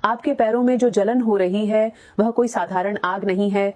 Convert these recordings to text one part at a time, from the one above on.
आपके पैरों में जो जलन हो रही है वह कोई साधारण आग नहीं है।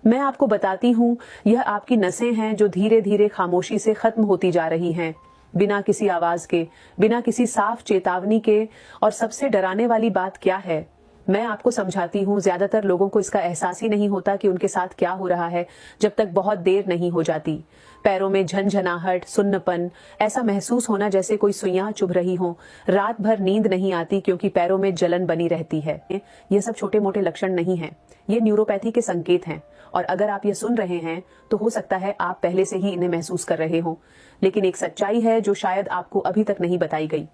मैं आपको बताती हूँ, यह आपकी नसें हैं जो धीरे धीरे खामोशी से खत्म होती जा रही हैं, बिना किसी आवाज के, बिना किसी साफ चेतावनी के। और सबसे डराने वाली बात क्या है, मैं आपको समझाती हूँ, ज्यादातर लोगों को इसका एहसास ही नहीं होता कि उनके साथ क्या हो रहा है जब तक बहुत देर नहीं हो जाती। पैरों में झनझनाहट, सुन्नपन, ऐसा महसूस होना जैसे कोई सुइयां चुभ रही हो। रात भर नींद नहीं आती क्योंकि पैरों में जलन बनी रहती है। ये सब छोटे मोटे लक्षण नहीं हैं, ये न्यूरोपैथी के संकेत हैं। और अगर आप ये सुन रहे हैं तो हो सकता है आप पहले से ही इन्हें महसूस कर रहे हो। लेकिन एक सच्चाई है जो शायद आपको अभी तक नहीं बताई गई।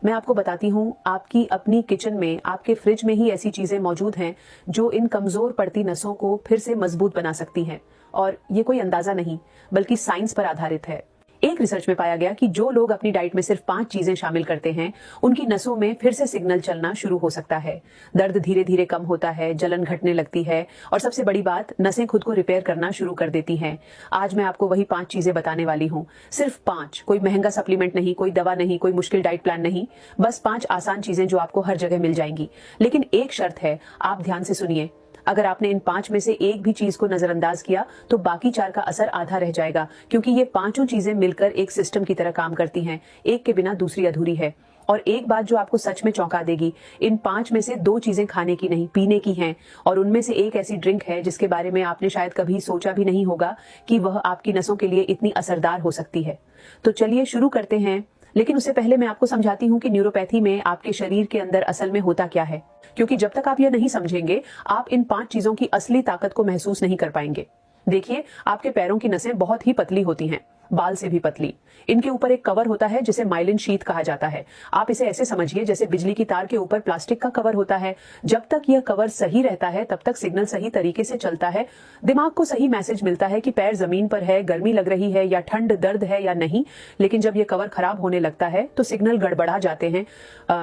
मैं आपको बताती हूँ, आपकी अपनी किचन में, आपके फ्रिज में ही ऐसी चीजें मौजूद हैं जो इन कमजोर पड़ती नसों को फिर से मजबूत बना सकती हैं। और ये कोई अंदाजा नहीं, बल्कि साइंस पर आधारित है। एक रिसर्च में पाया गया कि जो लोग अपनी डाइट में सिर्फ 5 चीजें शामिल करते हैं, उनकी नसों में फिर से सिग्नल चलना शुरू हो सकता है। दर्द धीरे धीरे कम होता है, जलन घटने लगती है, और सबसे बड़ी बात, नसें खुद को रिपेयर करना शुरू कर देती हैं। आज मैं आपको वही 5 चीजें बताने वाली हूँ। सिर्फ 5, कोई महंगा सप्लीमेंट नहीं, कोई दवा नहीं, कोई मुश्किल डाइट प्लान नहीं, बस 5 आसान चीजें जो आपको हर जगह मिल जाएंगी। लेकिन एक शर्त है, आप ध्यान से सुनिए। अगर आपने इन 5 में से एक भी चीज को नजरअंदाज किया तो बाकी 4 का असर आधा रह जाएगा, क्योंकि ये पांचों चीजें मिलकर एक सिस्टम की तरह काम करती हैं। एक के बिना दूसरी अधूरी है। और एक बात जो आपको सच में चौंका देगी, इन 5 में से 2 चीजें खाने की नहीं, पीने की हैं। और उनमें से एक ऐसी ड्रिंक है जिसके बारे में आपने शायद कभी सोचा भी नहीं होगा कि वह आपकी नसों के लिए इतनी असरदार हो सकती है। तो चलिए शुरू करते हैं। लेकिन उससे पहले मैं आपको समझाती हूँ कि न्यूरोपैथी में आपके शरीर के अंदर असल में होता क्या है, क्योंकि जब तक आप यह नहीं समझेंगे, आप इन 5 चीजों की असली ताकत को महसूस नहीं कर पाएंगे। देखिए, आपके पैरों की नसें बहुत ही पतली होती हैं, बाल से भी पतली। इनके ऊपर एक कवर होता है जिसे माइलिन शीथ कहा जाता है। आप इसे ऐसे समझिए जैसे बिजली की तार के ऊपर प्लास्टिक का कवर होता है। जब तक यह कवर सही रहता है तब तक सिग्नल सही तरीके से चलता है। दिमाग को सही मैसेज मिलता है कि पैर जमीन पर है, गर्मी लग रही है या ठंड, दर्द है या नहीं। लेकिन जब यह कवर खराब होने लगता है तो सिग्नल गड़बड़ा जाते हैं,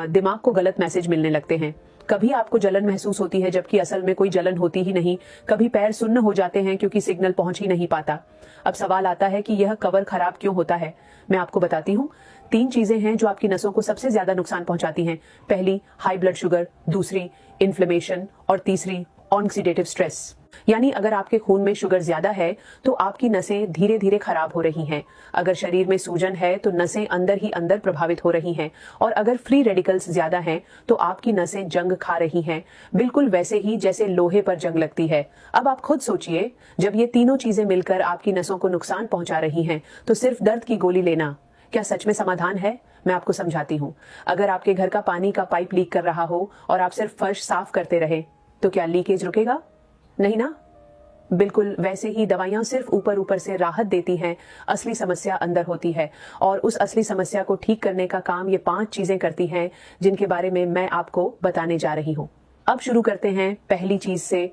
दिमाग को गलत मैसेज मिलने लगते हैं। कभी आपको जलन महसूस होती है जबकि असल में कोई जलन होती ही नहीं। कभी पैर सुन्न हो जाते हैं क्योंकि सिग्नल पहुंच ही नहीं पाता। अब सवाल आता है कि यह कवर खराब क्यों होता है। मैं आपको बताती हूँ। 3 चीजें हैं जो आपकी नसों को सबसे ज्यादा नुकसान पहुंचाती हैं। पहली, हाई ब्लड शुगर, दूसरी, इन्फ्लेमेशन, और तीसरी, ऑक्सीडेटिव स्ट्रेस। यानी अगर आपके खून में शुगर ज्यादा है तो आपकी नसें धीरे धीरे खराब हो रही हैं। अगर शरीर में सूजन है तो नसें अंदर ही अंदर प्रभावित हो रही हैं। और अगर फ्री रेडिकल्स ज्यादा हैं तो आपकी नसें जंग खा रही हैं, बिल्कुल वैसे ही जैसे लोहे पर जंग लगती है। अब आप खुद सोचिए, जब ये तीनों चीजें मिलकर आपकी नसों को नुकसान पहुंचा रही हैं तो सिर्फ दर्द की गोली लेना क्या सच में समाधान है? मैं आपको समझाती हूँ। अगर आपके घर का पानी का पाइप लीक कर रहा हो और आप सिर्फ फर्श साफ करते रहे तो क्या लीकेज रुकेगा? नहीं ना। बिल्कुल वैसे ही दवाइयां सिर्फ ऊपर ऊपर से राहत देती हैं, असली समस्या अंदर होती है। और उस असली समस्या को ठीक करने का काम ये 5 चीजें करती हैं जिनके बारे में मैं आपको बताने जा रही हूँ। अब शुरू करते हैं पहली चीज से,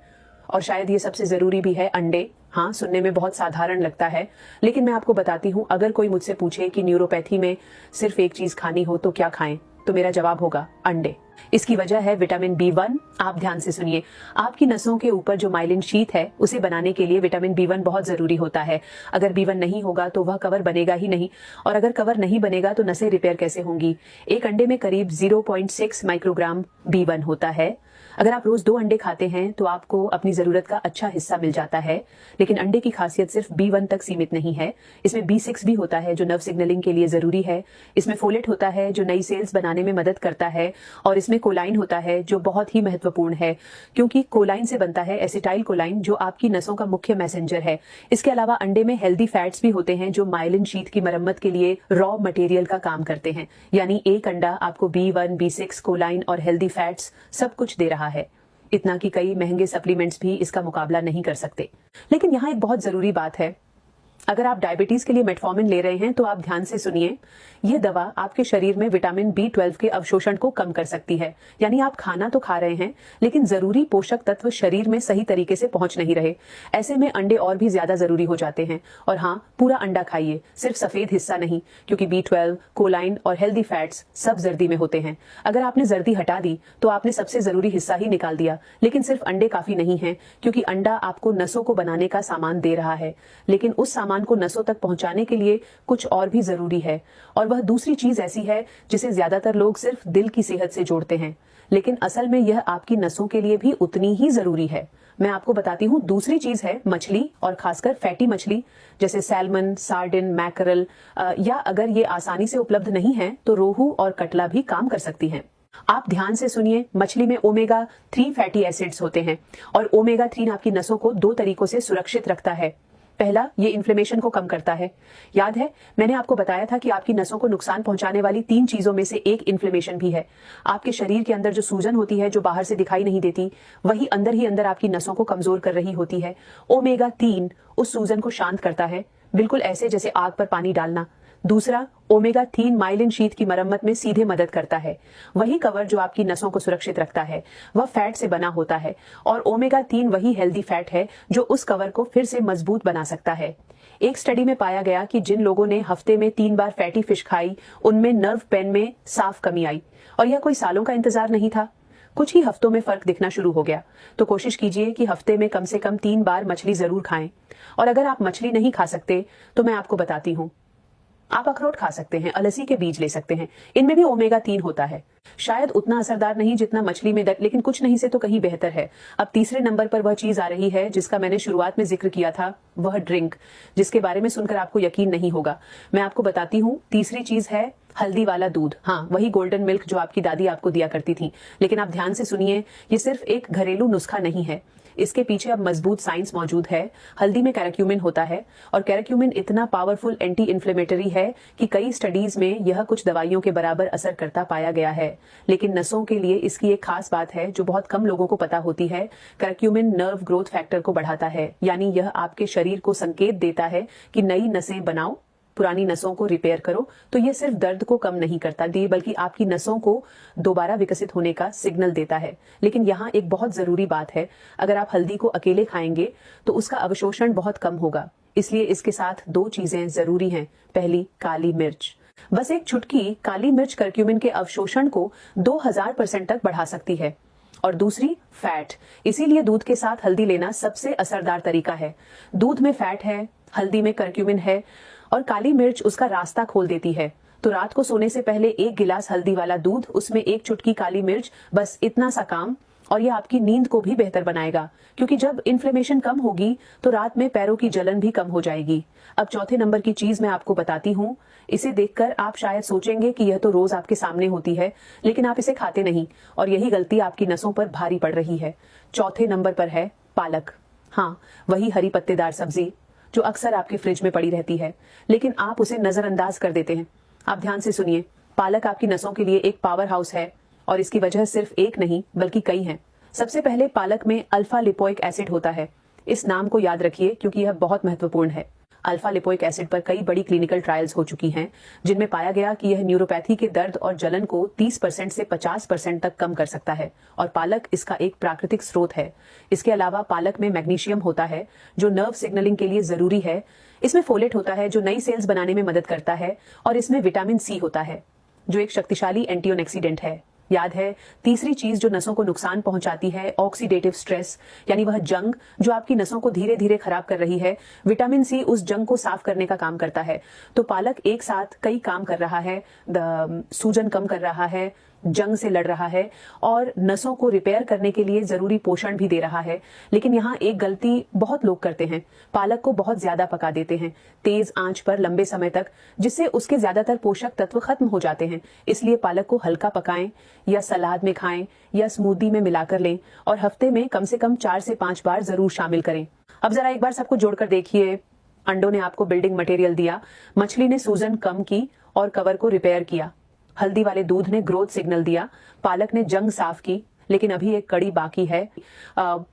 और शायद ये सबसे जरूरी भी है, अंडे। हाँ, सुनने में बहुत साधारण लगता है, लेकिन मैं आपको बताती हूँ, अगर कोई मुझसे पूछे कि न्यूरोपैथी में सिर्फ एक चीज खानी हो तो क्या खाएं, तो मेरा जवाब होगा अंडे। इसकी वजह है विटामिन B1। आप ध्यान से सुनिए। आपकी नसों के ऊपर जो माइलिन शीथ है उसे बनाने के लिए विटामिन B1 बहुत जरूरी होता है। अगर B1 नहीं होगा तो वह कवर बनेगा ही नहीं, और अगर कवर नहीं बनेगा तो नसें रिपेयर कैसे होंगी? एक अंडे में करीब 0.6 माइक्रोग्राम B1 होता है। अगर आप रोज 2 अंडे खाते हैं तो आपको अपनी जरूरत का अच्छा हिस्सा मिल जाता है। लेकिन अंडे की खासियत सिर्फ B1 तक सीमित नहीं है। इसमें B6 भी होता है जो नर्व सिग्नलिंग के लिए जरूरी है। इसमें फोलेट होता है जो नई सेल्स बनाने में मदद करता है। और इसमें कोलाइन होता है जो बहुत ही महत्वपूर्ण है, क्योंकि कोलाइन से बनता है एसिटाइल कोलाइन जो आपकी नसों का मुख्य मैसेंजर है। इसके अलावा अंडे में हेल्दी फैट्स भी होते हैं जो माइलिन शीथ की मरम्मत के लिए रॉ मटेरियल का काम करते हैं। यानी एक अंडा आपको B1, B6, कोलाइन और हेल्दी फैट्स सब कुछ दे रहा है। इतना कि कई महंगे सप्लीमेंट्स भी इसका मुकाबला नहीं कर सकते। लेकिन यहाँ एक बहुत जरूरी बात है। अगर आप डायबिटीज के लिए मेटफॉर्मिन ले रहे हैं तो आप ध्यान से सुनिए। यह दवा आपके शरीर में विटामिन B12 के अवशोषण को कम कर सकती है। यानी आप खाना तो खा रहे हैं, लेकिन जरूरी पोषक तत्व शरीर में सही तरीके से पहुंच नहीं रहे। ऐसे में अंडे और भी ज्यादा जरूरी हो जाते हैं। और हाँ, पूरा अंडा खाइए, सिर्फ सफेद हिस्सा नहीं, क्योंकि B12, कोलाइन और हेल्दी फैट्स सब जर्दी में होते हैं। अगर आपने जर्दी हटा दी तो आपने सबसे जरूरी हिस्सा ही निकाल दिया। लेकिन सिर्फ अंडे काफी नहीं है, क्योंकि अंडा आपको नसों को बनाने का सामान दे रहा है। लेकिन उस सामान को नसों तक पहुंचाने के लिए कुछ और भी जरूरी है, और वह दूसरी चीज ऐसी है जिसे ज्यादातर लोग सिर्फ दिल की सेहत से जोड़ते हैं। लेकिन असल में यह आपकी नसों के लिए भी उतनी ही जरूरी है। मैं आपको बताती हूँ। दूसरी चीज है मछली, और खासकर फैटी मछली जैसे सैल्मन, सार्डिन, मैकरल, या अगर ये आसानी से उपलब्ध नहीं है तो रोहू और कटला भी काम कर सकती हैं। आप ध्यान से सुनिए, मछली में ओमेगा 3 फैटी एसिड्स होते हैं और ओमेगा 3 आपकी नसों को 2 तरीकों से सुरक्षित रखता है। पहला, ये इन्फ्लेमेशन को कम करता है। याद है मैंने आपको बताया था कि आपकी नसों को नुकसान पहुंचाने वाली 3 चीजों में से एक इन्फ्लेमेशन भी है। आपके शरीर के अंदर जो सूजन होती है, जो बाहर से दिखाई नहीं देती, वही अंदर ही अंदर आपकी नसों को कमजोर कर रही होती है। ओमेगा 3 उस सूजन को शांत करता है, बिल्कुल ऐसे जैसे आग पर पानी डालना। दूसरा, ओमेगा 3 माइलिन शीथ की मरम्मत में सीधे मदद करता है। वही कवर जो आपकी नसों को सुरक्षित रखता है वह फैट से बना होता है, और ओमेगा 3 वही हेल्दी फैट है जो उस कवर को फिर से मजबूत बना सकता है। एक स्टडी में पाया गया कि जिन लोगों ने हफ्ते में 3 बार फैटी फिश खाई, उनमें नर्व पेन में साफ कमी आई। और यह कोई सालों का इंतजार नहीं था, कुछ ही हफ्तों में फर्क दिखना शुरू हो गया। तो कोशिश कीजिए कि हफ्ते में कम से कम 3 बार मछली जरूर खाएं। और अगर आप मछली नहीं खा सकते तो मैं आपको बताती हूँ, आप अखरोट खा सकते हैं, अलसी के बीज ले सकते हैं, इनमें भी ओमेगा 3 होता है। शायद उतना असरदार नहीं जितना मछली में, लेकिन कुछ नहीं से तो कहीं बेहतर है। अब तीसरे नंबर पर वह चीज आ रही है जिसका मैंने शुरुआत में जिक्र किया था, वह ड्रिंक, जिसके बारे में सुनकर आपको यकीन नहीं होगा। मैं आपको बताती हूँ। तीसरी चीज है हल्दी वाला दूध। हाँ, वही गोल्डन मिल्क जो आपकी दादी आपको दिया करती थी। लेकिन आप ध्यान से सुनिए, ये सिर्फ एक घरेलू नुस्खा नहीं है, इसके पीछे अब मजबूत साइंस मौजूद है। हल्दी में कैराक्यूमिन होता है, और कैराक्यूमिन इतना पावरफुल एंटी इन्फ्लेमेटरी है कि कई स्टडीज में यह कुछ दवाइयों के बराबर असर करता पाया गया है। लेकिन नसों के लिए इसकी एक खास बात है जो बहुत कम लोगों को पता होती है। कैराक्यूमिन नर्व ग्रोथ फैक्टर को बढ़ाता है, यानी यह आपके शरीर को संकेत देता है कि नई नसें बनाओ, पुरानी नसों को रिपेयर करो। तो ये सिर्फ दर्द को कम नहीं करता बल्कि आपकी नसों को दोबारा विकसित होने का सिग्नल देता है। लेकिन यहाँ एक बहुत जरूरी बात है, अगर आप हल्दी को अकेले खाएंगे तो उसका अवशोषण बहुत कम होगा, इसलिए इसके साथ 2 चीजें जरूरी हैं। पहली, काली मिर्च। बस एक चुटकी काली मिर्च करक्यूमिन के अवशोषण को 2000% तक बढ़ा सकती है। और दूसरी, फैट। इसीलिए दूध के साथ हल्दी लेना सबसे असरदार तरीका है। दूध में फैट है, हल्दी में करक्यूमिन है, और काली मिर्च उसका रास्ता खोल देती है। तो रात को सोने से पहले 1 गिलास हल्दी वाला दूध, उसमें 1 चुटकी काली मिर्च, बस इतना सा काम, और ये आपकी नींद को भी बेहतर बनाएगा। क्योंकि जब इन्फ्लेमेशन कम होगी तो रात में पैरों की जलन भी कम हो जाएगी। अब चौथे नंबर की चीज मैं आपको बताती हूँ। इसे देखकर आप शायद सोचेंगे कि यह तो रोज आपके सामने होती है, लेकिन आप इसे खाते नहीं, और यही गलती आपकी नसों पर भारी पड़ रही है। चौथे नंबर पर है पालक। हाँ, वही हरी पत्तेदार सब्जी जो अक्सर आपके फ्रिज में पड़ी रहती है, लेकिन आप उसे नजरअंदाज कर देते हैं। आप ध्यान से सुनिए, पालक आपकी नसों के लिए एक पावर हाउस है, और इसकी वजह सिर्फ एक नहीं बल्कि कई हैं। सबसे पहले, पालक में अल्फा लिपोइक एसिड होता है। इस नाम को याद रखिए क्योंकि यह बहुत महत्वपूर्ण है। अल्फा लिपोइक एसिड पर कई बड़ी क्लिनिकल ट्रायल्स हो चुकी हैं, जिनमें पाया गया कि यह न्यूरोपैथी के दर्द और जलन को 30% से 50% तक कम कर सकता है, और पालक इसका एक प्राकृतिक स्रोत है। इसके अलावा पालक में मैग्नीशियम होता है जो नर्व सिग्नलिंग के लिए जरूरी है। इसमें फोलेट होता है जो नई सेल्स बनाने में मदद करता है, और इसमें विटामिन सी होता है जो एक शक्तिशाली एंटीऑक्सीडेंट है। याद है, तीसरी चीज जो नसों को नुकसान पहुंचाती है, ऑक्सीडेटिव स्ट्रेस, यानी वह जंग जो आपकी नसों को धीरे धीरे खराब कर रही है। विटामिन सी उस जंग को साफ करने का काम करता है। तो पालक एक साथ कई काम कर रहा है, सूजन कम कर रहा है, जंग से लड़ रहा है, और नसों को रिपेयर करने के लिए जरूरी पोषण भी दे रहा है। लेकिन यहाँ एक गलती बहुत लोग करते हैं, पालक को बहुत ज्यादा पका देते हैं तेज आंच पर लंबे समय तक, जिससे उसके ज्यादातर पोषक तत्व खत्म हो जाते हैं। इसलिए पालक को हल्का पकाएं, या सलाद में खाएं, या स्मूदी में मिलाकर लें, और हफ्ते में कम से कम 4 से 5 बार जरूर शामिल करें। अब जरा एक बार सबको जोड़कर देखिए। अंडों ने आपको बिल्डिंग मटेरियल दिया, मछली ने सूजन कम की और कवर को रिपेयर किया, हल्दी वाले दूध ने ग्रोथ सिग्नल दिया, पालक ने जंग साफ की। लेकिन अभी एक कड़ी बाकी है,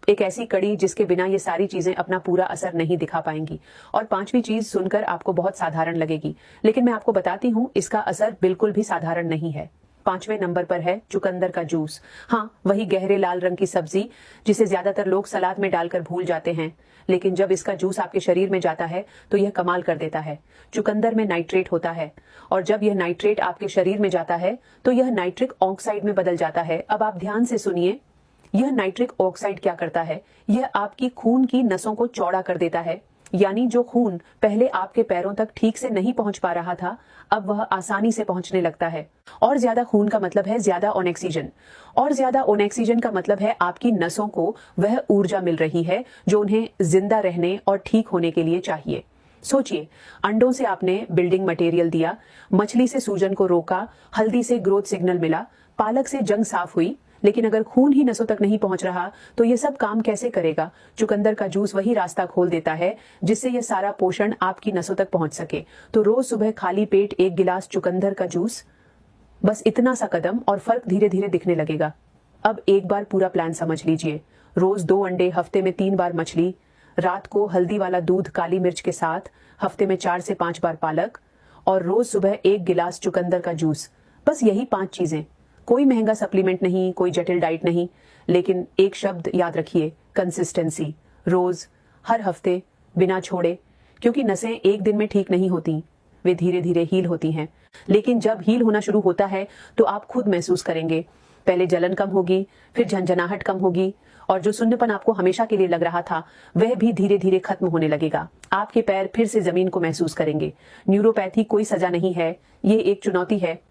एक ऐसी कड़ी जिसके बिना ये सारी चीजें अपना पूरा असर नहीं दिखा पाएंगी। और 5वीं चीज सुनकर आपको बहुत साधारण लगेगी, लेकिन मैं आपको बताती हूँ इसका असर बिल्कुल भी साधारण नहीं है। 5वें नंबर पर है चुकंदर का जूस। हाँ, वही गहरे लाल रंग की सब्जी जिसे ज्यादातर लोग सलाद में डालकर भूल जाते हैं, लेकिन जब इसका जूस आपके शरीर में जाता है तो यह कमाल कर देता है। चुकंदर में नाइट्रेट होता है, और जब यह नाइट्रेट आपके शरीर में जाता है तो यह नाइट्रिक ऑक्साइड में बदल जाता है। अब आप ध्यान से सुनिए, यह नाइट्रिक ऑक्साइड क्या करता है? यह आपकी खून की नसों को चौड़ा कर देता है, यानी जो खून पहले आपके पैरों तक ठीक से नहीं पहुंच पा रहा था, अब वह आसानी से पहुंचने लगता है। और ज्यादा खून का मतलब है ज्यादा ऑक्सीजन, और ज्यादा ऑक्सीजन का मतलब है आपकी नसों को वह ऊर्जा मिल रही है जो उन्हें जिंदा रहने और ठीक होने के लिए चाहिए। सोचिए, अंडों से आपने बिल्डिंग मटेरियल दिया, मछली से सूजन को रोका, हल्दी से ग्रोथ सिग्नल मिला, पालक से जंग साफ हुई, लेकिन अगर खून ही नसों तक नहीं पहुंच रहा तो ये सब काम कैसे करेगा? चुकंदर का जूस वही रास्ता खोल देता है जिससे यह सारा पोषण आपकी नसों तक पहुंच सके। तो रोज सुबह खाली पेट 1 गिलास चुकंदर का जूस, बस इतना सा कदम और फर्क धीरे धीरे दिखने लगेगा। अब एक बार पूरा प्लान समझ लीजिए। रोज 2 अंडे, हफ्ते में 3 बार मछली, रात को हल्दी वाला दूध काली मिर्च के साथ, हफ्ते में 4 से 5 बार पालक, और रोज सुबह 1 गिलास चुकंदर का जूस। बस यही 5 चीजें। कोई महंगा सप्लीमेंट नहीं, कोई जटिल डाइट नहीं, लेकिन एक शब्द याद रखिए, कंसिस्टेंसी। रोज, हर हफ्ते, बिना छोड़े, क्योंकि नसें एक दिन में ठीक नहीं होती, वे धीरे धीरे हील होती हैं। लेकिन जब हील होना शुरू होता है तो आप खुद महसूस करेंगे। पहले जलन कम होगी, फिर झंझनाहट कम होगी, और जो सुन्नपन आपको हमेशा के लिए लग रहा था वह भी धीरे धीरे खत्म होने लगेगा। आपके पैर फिर से जमीन को महसूस करेंगे। न्यूरोपैथी कोई सजा नहीं है, ये एक चुनौती है।